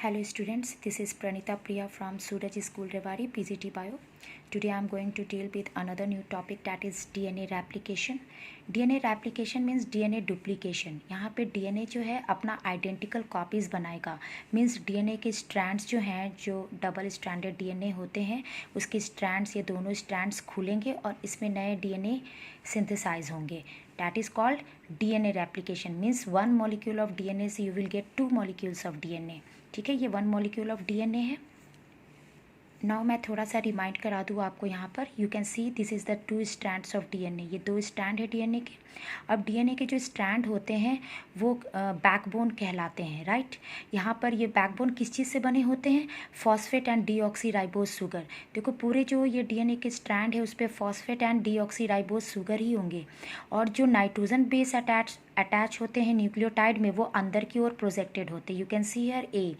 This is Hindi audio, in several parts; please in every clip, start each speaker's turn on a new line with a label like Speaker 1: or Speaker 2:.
Speaker 1: Hello students, this is Pranita Priya from Suraj School Rewari, PGT Bio. Today I am going to deal with another new topic, that is DNA replication. DNA replication means DNA duplication. यहाँ पे DNA जो है अपना आइडेंटिकल कॉपीज़ बनाएगा, मीन्स DNA के स्ट्रैंड्स जो हैं, जो डबल स्ट्रैंडेड DNA होते हैं, उसके स्ट्रैंड्स, ये दोनों स्ट्रैंड्स खुलेंगे और इसमें नए DNA सिंथेसाइज होंगे. That is called DNA replication. Means one molecule of DNA से you will get 2 molecules of DNA. ठीक है, ये 1 molecule of DNA है. नाउ मैं थोड़ा सा रिमाइंड करा दूँ आपको. यहाँ पर you can see this is the 2 strands of DNA. ये 2 स्ट्रैंड है DNA के. अब DNA के जो स्ट्रैंड होते हैं वो बैकबोन कहलाते हैं, राइट. यहाँ पर ये बैकबोन किस चीज़ से बने होते हैं? Phosphate and deoxyribose sugar. देखो पूरे जो ये DNA के स्ट्रैंड है उस पर फॉस्फेट एंड डीऑक्सीराइबोज शुगर ही होंगे. और जो नाइट्रोजन बेस अटैच होते हैं न्यूक्लियोटाइड में, वो अंदर की ओर प्रोजेक्टेड होते हैं. You can see here A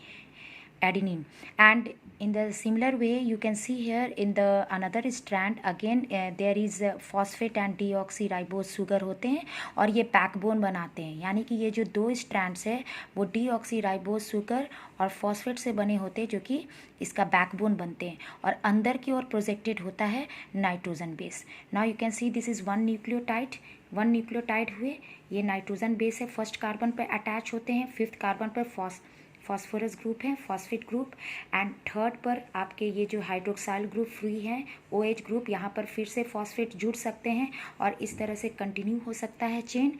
Speaker 1: adenine, and in the similar way you can see here in the another strand again there is phosphate and deoxyribose sugar होते हैं और ये बैकबोन बनाते हैं. यानी कि ये जो 2 स्ट्रैंड्स है वो डीऑक्सीराइबोज शुगर और फॉस्फेट से बने होते हैं, जो कि इसका बैकबोन बनते हैं और अंदर की ओर प्रोजेक्टेड होता है nitrogen base. Now you can see this is 1 nucleotide हुए. ये नाइट्रोजन बेस है, फर्स्ट कार्बन पर अटैच होते हैं, 5th कार्बन पर फॉस्फोरस ग्रुप है, फॉस्फेट ग्रुप, एंड 3rd पर आपके ये जो हाइड्रोक्साइल ग्रुप फ्री हैं, OH ग्रुप, यहाँ पर फिर से फॉस्फेट जुड़ सकते हैं और इस तरह से कंटिन्यू हो सकता है चेन.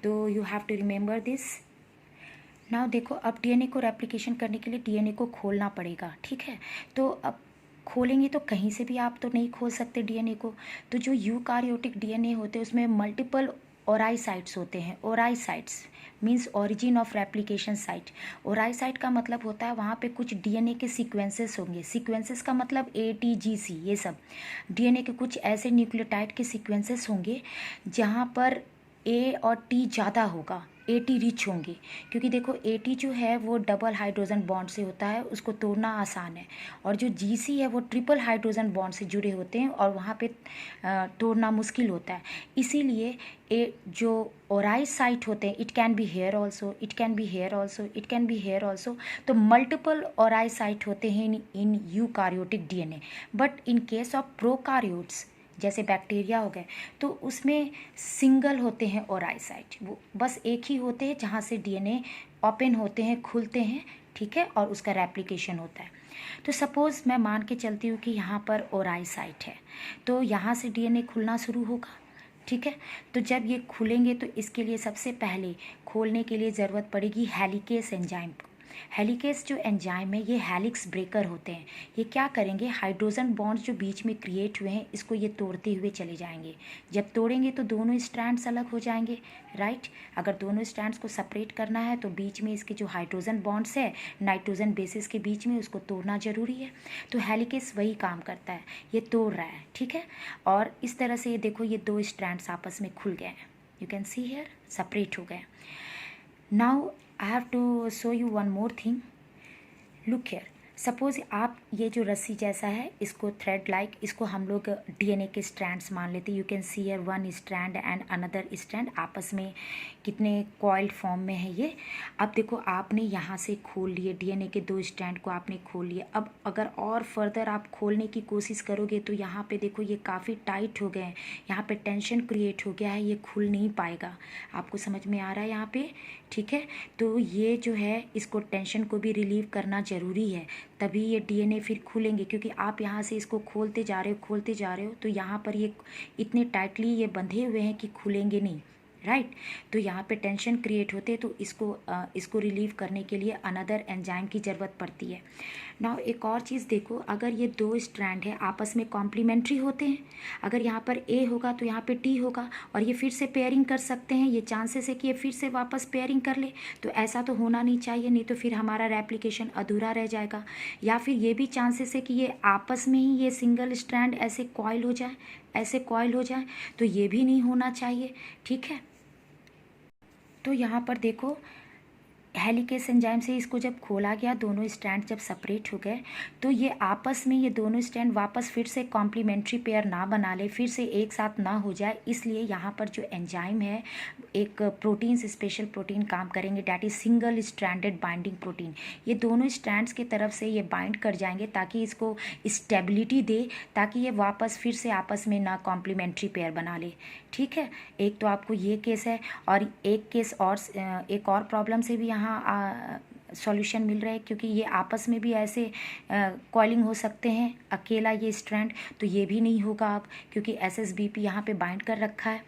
Speaker 1: तो you have to remember this. Now देखो, अब DNA को रेप्लिकेशन करने के लिए DNA को खोलना पड़ेगा, ठीक है. तो अब खोलेंगे तो कहीं से भी आप तो नहीं खोल सकते DNA को. तो जो यूकारियोटिक DNA होते हैं उसमें मल्टीपल ओराई साइट्स होते हैं. Ori sites means origin of replication site. Ori site का मतलब होता है वहाँ पे कुछ DNA के सीक्वेंसेस होंगे. सीक्वेंसेस का मतलब ATGC, ये सब DNA के कुछ ऐसे न्यूक्लियोटाइड के सीक्वेंसेस होंगे जहाँ पर A और T ज़्यादा होगा, AT रिच होंगे. क्योंकि देखो AT जो है वो डबल हाइड्रोजन बॉन्ड से होता है, उसको तोड़ना आसान है. और जो GC है वो ट्रिपल हाइड्रोजन बॉन्ड से जुड़े होते हैं और वहाँ पे तोड़ना मुश्किल होता है. इसीलिए जो ओराई साइट होते हैं, it can be here also, it can be here also, it can be here also. तो मल्टीपल ओराई साइट होते हैं in eukaryotic DNA. But in case of prokaryotes जैसे बैक्टीरिया हो गए तो उसमें सिंगल होते हैं ओराई साइट. वो बस एक ही होते हैं जहाँ से DNA ओपन होते हैं, खुलते हैं, ठीक है, और उसका रेप्लिकेशन होता है. तो सपोज़ मैं मान के चलती हूँ कि यहाँ पर ओराई साइट है, तो यहाँ से DNA खुलना शुरू होगा, ठीक है. तो जब ये खुलेंगे तो इसके लिए सबसे पहले खोलने के लिए ज़रूरत पड़ेगी हेलिकेस एंजाइम को. हेलिकेस जो एंजाइम है ये हेलिक्स ब्रेकर होते हैं. ये क्या करेंगे, हाइड्रोजन बॉन्ड्स जो बीच में क्रिएट हुए हैं इसको ये तोड़ते हुए चले जाएंगे. जब तोड़ेंगे तो दोनों स्ट्रैंड्स अलग हो जाएंगे, राइट. अगर दोनों स्ट्रैंड्स को सेपरेट करना है तो बीच में इसके जो हाइड्रोजन बॉन्ड्स है नाइट्रोजन बेसिस के बीच में, उसको तोड़ना ज़रूरी है. तो हेलिकेस वही काम करता है, ये तोड़ रहा है, ठीक है. और इस तरह से ये देखो, ये 2 स्ट्रैंड्स आपस में खुल गए हैं. You can see here separate हो गए. Now I have to show you one more thing. Look here. Suppose आप ये जो रस्सी जैसा है इसको थ्रेड लाइक, इसको हम लोग DNA के स्ट्रैंड्स मान लेते हैं. You can see here 1 strand and another strand, आपस में कितने कॉइल्ड फॉर्म में है ये. अब देखो आपने यहाँ से खोल लिए DNA के 2 स्ट्रैंड को, आपने खोल लिए. अब अगर और फर्दर आप खोलने की कोशिश करोगे तो यहाँ पे देखो ये काफ़ी टाइट हो गए हैं, यहाँ पे टेंशन क्रिएट हो गया है, ये खुल नहीं पाएगा. आपको समझ में आ रहा है यहाँ पे, ठीक है. तो ये जो है इसको टेंशन को भी रिलीव करना ज़रूरी है, तभी ये DNA फिर खुलेंगे. क्योंकि आप यहाँ से इसको खोलते जा रहे हो तो यहाँ पर ये इतने टाइटली ये बंधे हुए हैं कि खुलेंगे नहीं, राइट. तो यहाँ पे टेंशन क्रिएट होते, तो इसको रिलीव करने के लिए अनदर एंजाइम की ज़रूरत पड़ती है. नाउ एक और चीज़ देखो, अगर ये 2 स्ट्रैंड है आपस में कॉम्प्लीमेंट्री होते हैं. अगर यहाँ पर A होगा तो यहाँ पे T होगा और ये फिर से पेयरिंग कर सकते हैं. ये चांसेस है कि ये फिर से वापस पेयरिंग कर ले. तो ऐसा तो होना नहीं चाहिए, नहीं तो फिर हमारा रेप्लिकेशन अधूरा रह जाएगा. या फिर ये भी चांसेस है कि ये आपस में ही ये सिंगल स्ट्रैंड ऐसे कॉइल हो जाए, तो ये भी नहीं होना चाहिए, ठीक है. तो यहाँ पर देखो हेलिकेस एंजाइम से इसको जब खोला गया, दोनों स्ट्रैंड जब सेपरेट हो गए, तो ये आपस में ये दोनों स्ट्रैंड वापस फिर से कॉम्प्लीमेंट्री पेयर ना बना ले, फिर से एक साथ ना हो जाए, इसलिए यहाँ पर जो एंजाइम है एक प्रोटीन, स्पेशल प्रोटीन काम करेंगे, that is single stranded binding protein. ये दोनों स्ट्रैंड्स की तरफ से ये बाइंड कर जाएंगे ताकि इसको स्टेबिलिटी दे, ताकि ये वापस फिर से आपस में ना कॉम्प्लीमेंट्री पेयर बना ले। ठीक है, एक तो आपको ये केस है, और एक केस और एक और प्रॉब्लम से भी यहाँ सॉल्यूशन मिल रहा है, क्योंकि ये आपस में भी ऐसे कॉइलिंग हो सकते हैं, अकेला ये स्ट्रैंड तो ये भी नहीं होगा अब, क्योंकि SSBP यहाँ पे बाइंड कर रखा है।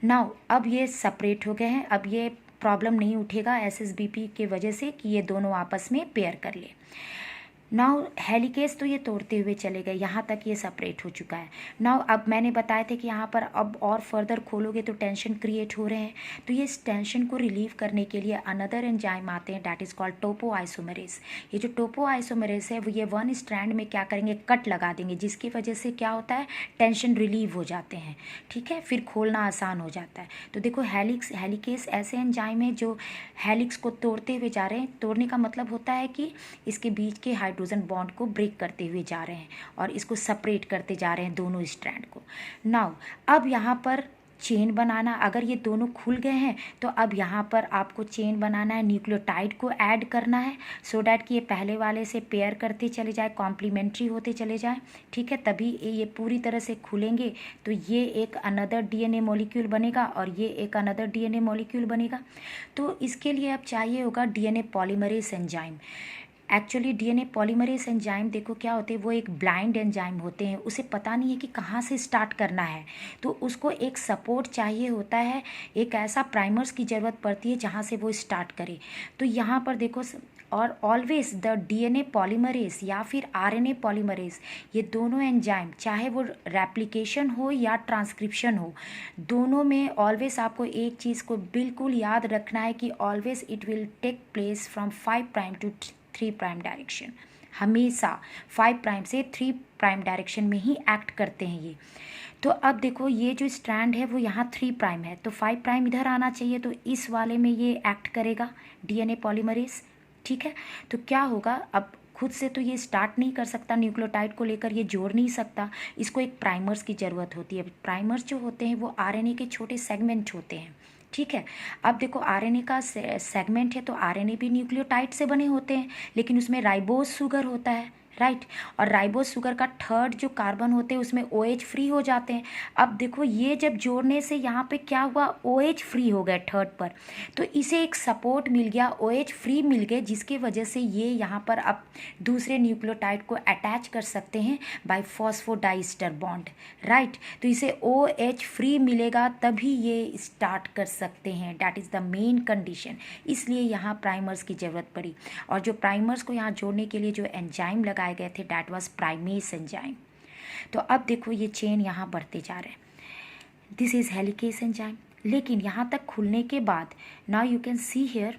Speaker 1: नाउ अब ये सेपरेट हो गए हैं, अब ये प्रॉब्लम नहीं उठेगा SSBP के वजह से कि ये दोनों आपस में पेयर कर ले। नाउ हेलिकेस तो ये तोड़ते हुए चले गए, यहाँ तक ये सेपरेट हो चुका है। नाउ अब मैंने बताया था कि यहाँ पर अब और फर्दर खोलोगे तो टेंशन क्रिएट हो रहे हैं, तो ये टेंशन को रिलीव करने के लिए अनदर एंजाइम आते हैं, that is called Toppo isomerase. ये जो टोपो आइसोमेरेज है वो ये वन स्ट्रैंड में क्या करेंगे, कट लगा देंगे, जिसकी वजह से क्या होता है, टेंशन रिलीव हो जाते हैं। ठीक है, फिर खोलना आसान हो जाता है। तो देखो हेलिकेस ऐसे एंजाइम है जो हेलिक्स को तोड़ते हुए जा रहे हैं। तोड़ने का मतलब होता है कि इसके बीच के हाइड्रोजन बॉन्ड को ब्रेक करते हुए जा रहे हैं और इसको सेपरेट करते जा रहे हैं दोनों स्ट्रैंड को। नाउ अब यहाँ पर चेन बनाना, अगर ये दोनों खुल गए हैं तो अब यहाँ पर आपको चेन बनाना है, न्यूक्लियोटाइड को ऐड करना है, सो डैट कि ये पहले वाले से पेयर करते चले जाए, कॉम्प्लीमेंट्री होते चले जाए। ठीक है, तभी ये पूरी तरह से खुलेंगे, तो ये एक अनदर DNA मॉलिक्यूल बनेगा और ये एक अनदर DNA मॉलिक्यूल बनेगा। तो इसके लिए अब चाहिए होगा DNA polymerase enzyme. Actually DNA polymerase enzyme देखो क्या होते हैं, वो एक ब्लाइंड एंजाइम होते हैं, उसे पता नहीं है कि कहाँ से स्टार्ट करना है, तो उसको एक सपोर्ट चाहिए होता है, एक ऐसा प्राइमर्स की ज़रूरत पड़ती है जहाँ से वो स्टार्ट करे। तो यहाँ पर देखो, और ऑलवेज द DNA पॉलीमरेज या फिर RNA पॉलीमरेज, ये दोनों एंजाइम चाहे वो रेप्लिकेशन हो या ट्रांसक्रिप्शन हो, दोनों में ऑलवेज आपको एक चीज़ को बिल्कुल याद रखना है कि always it will take place from 5 prime to 3 prime direction. हमेशा 5 प्राइम से 3 प्राइम डायरेक्शन में ही एक्ट करते हैं ये। तो अब देखो ये जो स्ट्रैंड है वो यहाँ 3 प्राइम है, तो 5 प्राइम इधर आना चाहिए, तो इस वाले में ये एक्ट करेगा DNA पॉलीमरेज। ठीक है, तो क्या होगा, अब खुद से तो ये स्टार्ट नहीं कर सकता, न्यूक्लियोटाइड को लेकर ये जोड़ नहीं सकता, इसको एक प्राइमर्स की ज़रूरत होती है। प्राइमर्स जो होते हैं वो RNA के छोटे सेगमेंट होते हैं। ठीक है, अब देखो RNA का सेगमेंट है, तो RNA भी न्यूक्लियोटाइड से बने होते हैं, लेकिन उसमें राइबोज शुगर होता है, राइट। और राइबोज शुगर का थर्ड जो कार्बन होते हैं उसमें OH फ्री हो जाते हैं। अब देखो ये जब जोड़ने से यहाँ पे क्या हुआ, OH फ्री हो गए थर्ड पर, तो इसे एक सपोर्ट मिल गया, OH फ्री मिल गए, जिसकी वजह से ये यहाँ पर अब दूसरे न्यूक्लियोटाइड को अटैच कर सकते हैं बाय फॉस्फोडाइस्टर बॉन्ड, राइट। तो इसे OH फ्री मिलेगा तभी ये स्टार्ट कर सकते हैं, that is the main condition. इसलिए यहाँ प्राइमर्स की ज़रूरत पड़ी, और जो प्राइमर्स को यहाँ जोड़ने के लिए जो एंजाइम लगाए गए थे डैट वाज प्राइमेस एंजाइम। तो अब देखो ये चेन यहाँ बढ़ते जा रहे हैं, दिस इज हेलिकेस एंजाइम। लेकिन यहाँ तक खुलने के बाद now you can see here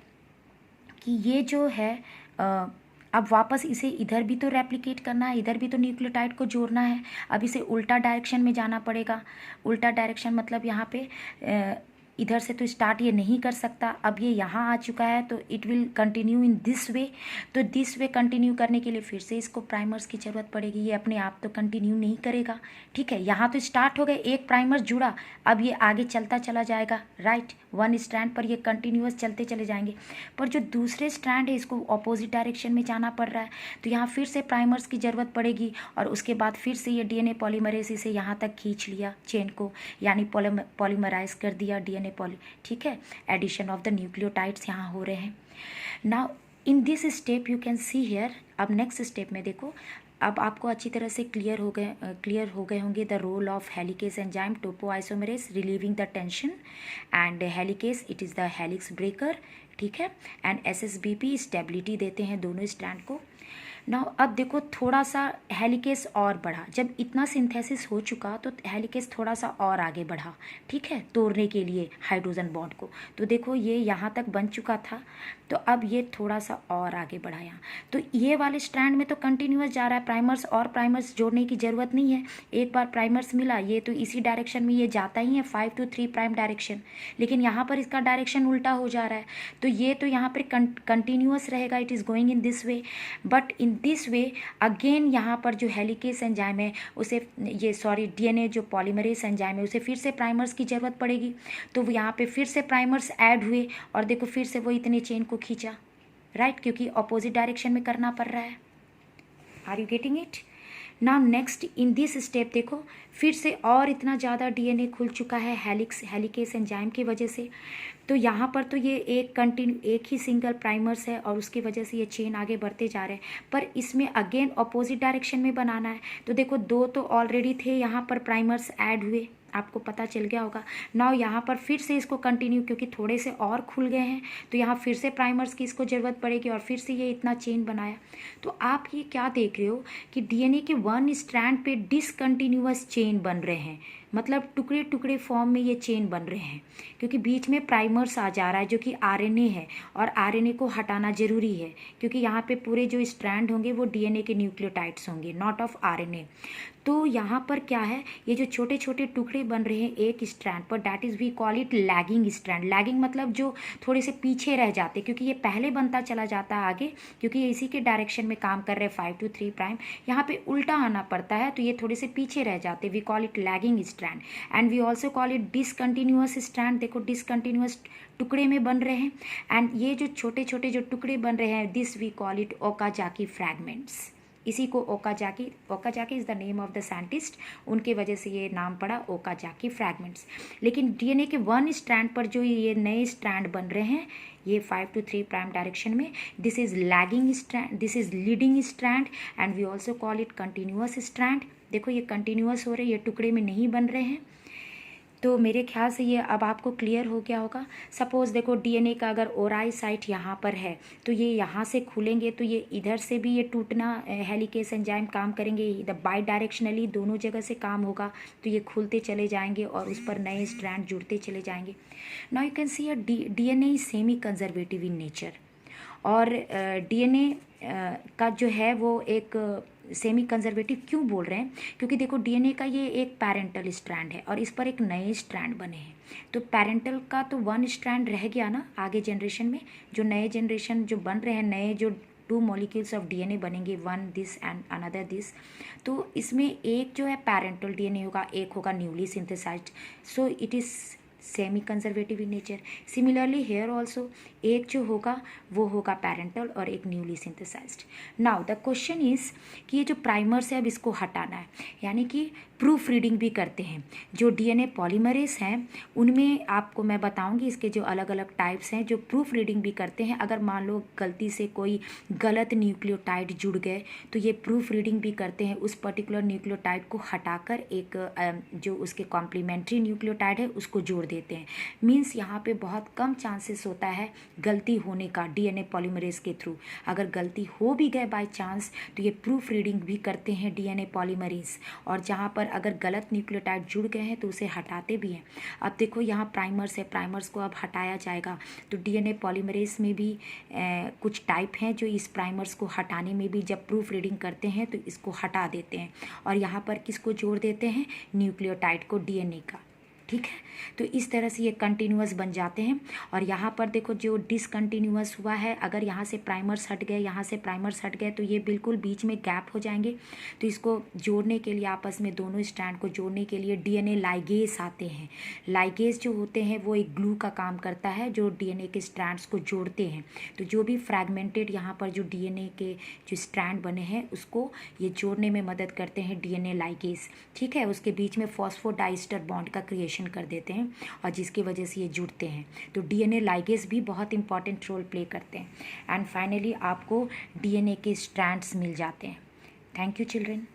Speaker 1: कि ये जो है अब वापस इसे इधर भी तो रेप्लिकेट करना है, इधर भी तो न्यूक्लियोटाइड को जोड़ना है। अब इसे उल्टा डायरेक्शन में जाना पड़ेगा। उल्टा डायरेक्शन मतलब यहाँ पे इधर से तो स्टार्ट ये नहीं कर सकता, अब ये यहाँ आ चुका है, तो it will continue in this way. तो दिस वे कंटिन्यू करने के लिए फिर से इसको प्राइमर्स की ज़रूरत पड़ेगी, ये अपने आप तो कंटिन्यू नहीं करेगा। ठीक है, यहाँ तो स्टार्ट हो गए, एक प्राइमर जुड़ा, अब ये आगे चलता चला जाएगा, राइट। वन स्ट्रैंड पर ये कंटिन्यूअस चलते चले जाएंगे, पर जो दूसरे स्ट्रैंड है इसको अपोजिट डायरेक्शन में जाना पड़ रहा है, तो यहाँ फिर से प्राइमर्स की ज़रूरत पड़ेगी, और उसके बाद फिर से ये DNA पॉलीमरेज इसे यहाँ तक खींच लिया चेन को, यानी पॉलीमराइज कर दिया DNA पॉली। ठीक है, एडिशन ऑफ द न्यूक्लियोटाइड्स यहाँ हो रहे हैं। Now in this step you can see here, अब नेक्स्ट स्टेप में देखो, अब आपको अच्छी तरह से क्लियर हो गए होंगे the role of helicase enzyme topoisomerase relieving the tension, and helicase it is the helix breaker. ठीक है, एंड SSBP स्टेबिलिटी देते हैं दोनों स्ट्रैंड को। ना अब देखो थोड़ा सा हेलिकेस और बढ़ा, जब इतना सिंथेसिस हो चुका तो हेलिकेस थोड़ा सा और आगे बढ़ा, ठीक है, तोड़ने के लिए हाइड्रोजन बॉन्ड को। तो देखो ये यहाँ तक बन चुका था, तो अब ये थोड़ा सा और आगे बढ़ा यहाँ। तो ये वाले स्ट्रैंड में तो कंटिन्यूस जा रहा है, प्राइमर्स और प्राइमर्स जोड़ने की ज़रूरत नहीं है। एक बार प्राइमर्स मिला, ये तो इसी डायरेक्शन में ये जाता ही है 5 to 3 प्राइम डायरेक्शन, लेकिन यहाँ पर इसका डायरेक्शन उल्टा हो जा रहा है। तो ये तो यहाँ पर कंटिन्यूस रहेगा, it is going in this way, but in this way again यहाँ पर जो हेलिकेस एंजाइम है उसे, ये सॉरी डीएनए जो पॉलीमरेज एंजाइम है उसे फिर से प्राइमर्स की ज़रूरत पड़ेगी। तो यहाँ पे फिर से प्राइमर्स ऐड हुए और देखो फिर से वो इतने चेन को खींचा, राइट, क्योंकि अपोजिट डायरेक्शन में करना पड़ रहा है। Are you getting it? Now next in this step देखो फिर से और इतना ज़्यादा डीएनए खुल चुका है हेलिकेस एंजाइम की वजह से। तो यहाँ पर तो ये एक ही सिंगल प्राइमर्स है और उसकी वजह से ये चेन आगे बढ़ते जा रहे हैं, पर इसमें अगेन अपोजिट डायरेक्शन में बनाना है। तो देखो 2 तो ऑलरेडी थे, यहाँ पर प्राइमर्स ऐड हुए, आपको पता चल गया होगा। नाउ यहाँ पर फिर से इसको कंटिन्यू, क्योंकि थोड़े से और खुल गए हैं तो यहाँ फिर से प्राइमर्स की इसको ज़रूरत पड़ेगी और फिर से ये इतना चेन बनाया। तो आप ये क्या देख रहे हो कि डीएनए के वन स्ट्रैंड पे डिसकंटिन्यूअस चेन बन रहे हैं, मतलब टुकड़े टुकड़े फॉर्म में ये चेन बन रहे हैं, क्योंकि बीच में प्राइमर्स आ जा रहा है जो कि आरएनए है, और आरएनए को हटाना ज़रूरी है क्योंकि यहाँ पे पूरे जो स्ट्रैंड होंगे वो डीएनए के न्यूक्लियोटाइड्स होंगे, नॉट ऑफ आरएनए। तो यहाँ पर क्या है, ये जो छोटे छोटे टुकड़े बन रहे हैं एक स्ट्रैंड पर, that is we call it lagging strand. Lagging मतलब जो थोड़े से पीछे रह जाते, क्योंकि ये पहले बनता चला जाता है आगे, क्योंकि ये इसी के डायरेक्शन में काम कर रहे हैं 5 to 3 प्राइम, यहाँ पे उल्टा आना पड़ता है तो ये थोड़े से पीछे रह जाते, we call it lagging strand and we also call it discontinuous strand. देखो डिसकंटिन्यूअस टुकड़े में बन रहे हैं, एंड ये जो छोटे छोटे जो टुकड़े बन रहे हैं this we call it Okazaki fragments. इसी को Okazaki is the name of the scientist, उनके वजह से ये नाम पड़ा ओकाजाकी फ्रैगमेंट्स। लेकिन डीएनए के वन स्ट्रैंड पर जो ये नए स्ट्रैंड बन रहे हैं ये 5 to 3 प्राइम डायरेक्शन में, this is lagging strand, this is leading strand and we also call it continuous strand. देखो ये कंटिन्यूअस हो रहे हैं, ये टुकड़े में नहीं बन रहे हैं। तो मेरे ख्याल से ये अब आपको क्लियर हो गया होगा। सपोज़ देखो डीएनए का अगर ओराई साइट यहाँ पर है तो ये यहाँ से खुलेंगे तो ये इधर से भी ये टूटना, हेलिकेस एंजाइम काम करेंगे इधर बाई डायरेक्शनली, दोनों जगह से काम होगा, तो ये खुलते चले जाएंगे और उस पर नए स्ट्रैंड जुड़ते चले जाएंगे। Now you can see a DNA is semi conservative in nature, और डीएनए का जो है वो एक सेमी कंजर्वेटिव क्यों बोल रहे हैं, क्योंकि देखो डीएनए का ये एक पैरेंटल स्ट्रैंड है और इस पर एक नए स्ट्रैंड बने हैं। तो पैरेंटल का तो वन स्ट्रैंड रह गया ना, आगे जनरेशन में जो नए जनरेशन जो बन रहे हैं, नए जो 2 मॉलिक्यूल्स ऑफ डीएनए बनेंगे, one this and another this, तो इसमें एक जो है पैरेंटल डीएनए होगा, एक होगा newly synthesised, so it is semi conservative in nature. Similarly here also एक जो होगा वो होगा पैरेंटल और एक newly synthesised. Now the question is कि ये जो प्राइमर्स है अब इसको हटाना है, यानी कि प्रूफ रीडिंग भी करते हैं। जो डीएनए पॉलीमरेज हैं उनमें आपको मैं बताऊंगी इसके जो अलग अलग टाइप्स हैं जो प्रूफ रीडिंग भी करते हैं। अगर मान लो गलती से कोई गलत न्यूक्लियोटाइड जुड़ गए तो ये प्रूफ रीडिंग भी करते हैं, उस पर्टिकुलर न्यूक्लियोटाइड को हटाकर एक जो उसके कॉम्प्लीमेंट्री न्यूक्लियोटाइड है उसको जोड़ देते हैं। मीन्स यहाँ पे बहुत कम चांसेस होता है गलती होने का डीएनए पॉलीमरेज के थ्रू। अगर गलती हो भी गए बाय चांस तो ये प्रूफ रीडिंग भी करते हैं डीएनए पॉलीमरेज, और जहाँ पर अगर गलत न्यूक्लियोटाइड जुड़ गए हैं तो उसे हटाते भी हैं। अब देखो यहाँ प्राइमर्स है, प्राइमर्स को अब हटाया जाएगा, तो डीएनए पॉलीमरेज में भी कुछ टाइप हैं जो इस प्राइमर्स को हटाने में भी जब प्रूफ रीडिंग करते हैं तो इसको हटा देते हैं, और यहाँ पर किसको जोड़ देते हैं, न्यूक्लियोटाइड को, डीएनए का। ठीक है, तो इस तरह से ये कंटिन्यूअस बन जाते हैं। और यहाँ पर देखो जो डिसकंटिन्यूअस हुआ है, अगर यहाँ से प्राइमर्स हट गए, यहाँ से प्राइमर्स हट गए तो ये बिल्कुल बीच में गैप हो जाएंगे। तो इसको जोड़ने के लिए आपस में दोनों स्ट्रैंड को जोड़ने के लिए डीएनए लाइगेज आते हैं। लाइगेज जो होते हैं वो एक ग्लू का काम करता है जो डीएनए के स्ट्रैंड्स को जोड़ते हैं। तो जो भी फ्रैगमेंटेड यहाँ पर जो डीएनए के जो स्ट्रैंड बने हैं उसको ये जोड़ने में मदद करते हैं डीएनए लाइगेज। ठीक है, उसके बीच में फॉस्फोडाइस्टर बॉन्ड का क्रिएशन कर देते हैं और जिसकी वजह से ये जुड़ते हैं। तो डीएनए लाइगेज भी बहुत इंपॉर्टेंट रोल प्ले करते हैं। एंड फाइनली आपको डीएनए के स्ट्रैंड्स मिल जाते हैं। Thank you children.